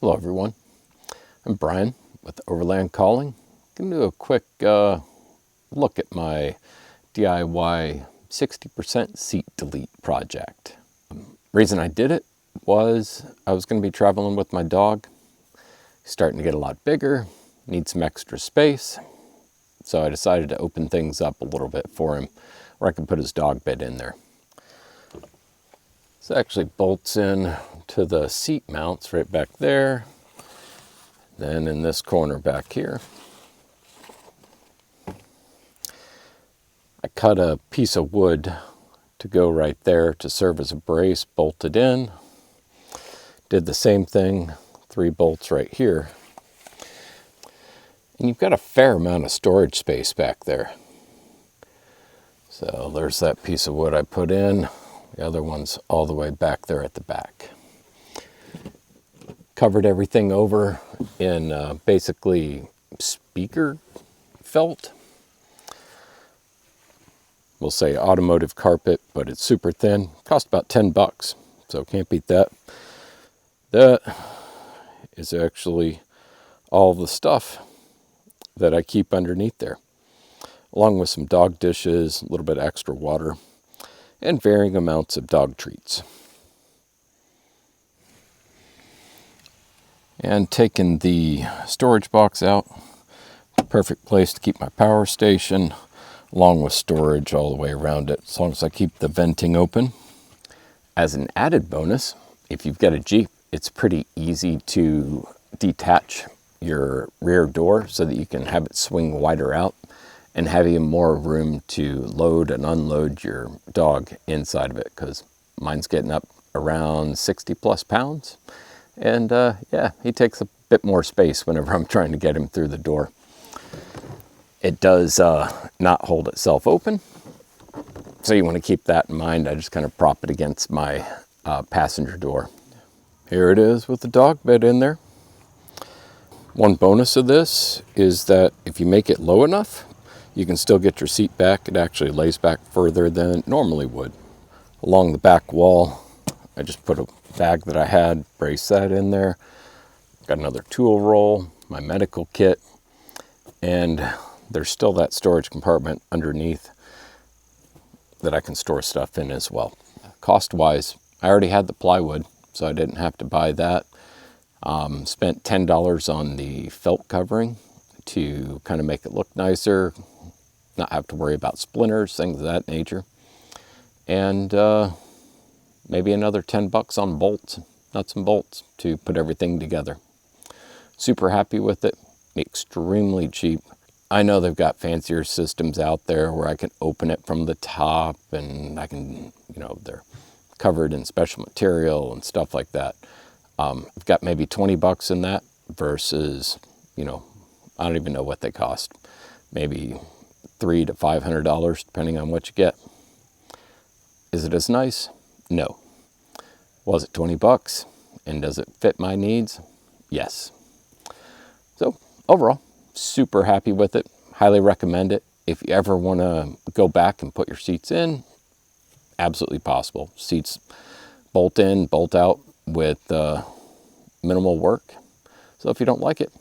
Hello everyone, I'm Brian with Overland Calling. I'm going to do a quick look at my DIY 60% seat delete project. Reason I did it was I was going to be traveling with my dog. He's starting to get a lot bigger, needs some extra space, so I decided to open things up a little bit for him where I can put his dog bed in there. This actually bolts in to the seat mounts right back there. Then in this corner back here, I cut a piece of wood to go right there to serve as a brace, bolted in. Did the same thing, 3 bolts right here. And you've got a fair amount of storage space back there. So there's that piece of wood I put in. The other one's all the way back there at the back. Covered everything over in basically speaker felt. We'll say automotive carpet, but it's super thin. Cost about $10, so can't beat that. That is actually all the stuff that I keep underneath there, along with some dog dishes, a little bit extra water, and varying amounts of dog treats. And taking the storage box out, perfect place to keep my power station, along with storage all the way around it, as long as I keep the venting open. As an added bonus, if you've got a Jeep, it's pretty easy to detach your rear door so that you can have it swing wider out and have even more room to load and unload your dog inside of it, because mine's getting up around 60 plus pounds. And yeah, he takes a bit more space whenever I'm trying to get him through the door. It does not hold itself open, so you want to keep that in mind. I just kind of prop it against my passenger door. Here it is with the dog bed in there. One bonus of this is that if you make it low enough, you can still get your seat back. It actually lays back further than it normally would. Along the back wall, I just put a bag that I had, brace that in there. Got another tool roll, my medical kit, and there's still that storage compartment underneath that I can store stuff in as well. Cost-wise, I already had the plywood, so I didn't have to buy that. Spent $10 on the felt covering to kind of make it look nicer, not have to worry about splinters, things of that nature. And maybe another $10 on bolts, nuts and bolts, to put everything together. Super happy with it, extremely cheap. I know they've got fancier systems out there where I can open it from the top and I can, they're covered in special material and stuff like that. I've got maybe $20 in that versus, I don't even know what they cost. Maybe $300 to $500, depending on what you get. Is it as nice? No. Was it $20? And does it fit my needs? Yes. So overall, super happy with it. Highly recommend it. If you ever want to go back and put your seats in, absolutely possible. Seats bolt in, bolt out with minimal work. So if you don't like it,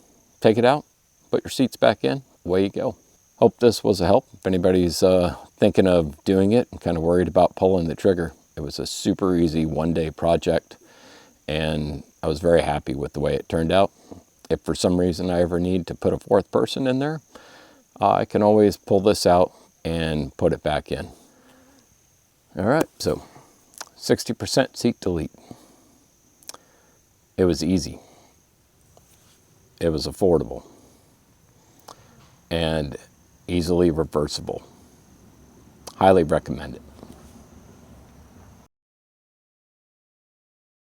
take it out, put your seats back in, away you go. Hope this was a help. If anybody's thinking of doing it and kind of worried about pulling the trigger, it was a super easy one-day project, and I was very happy with the way it turned out. If for some reason I ever need to put a 4th person in there, I can always pull this out and put it back in. All right, so 60% seat delete. It was easy. It was affordable. And easily reversible. Highly recommend it.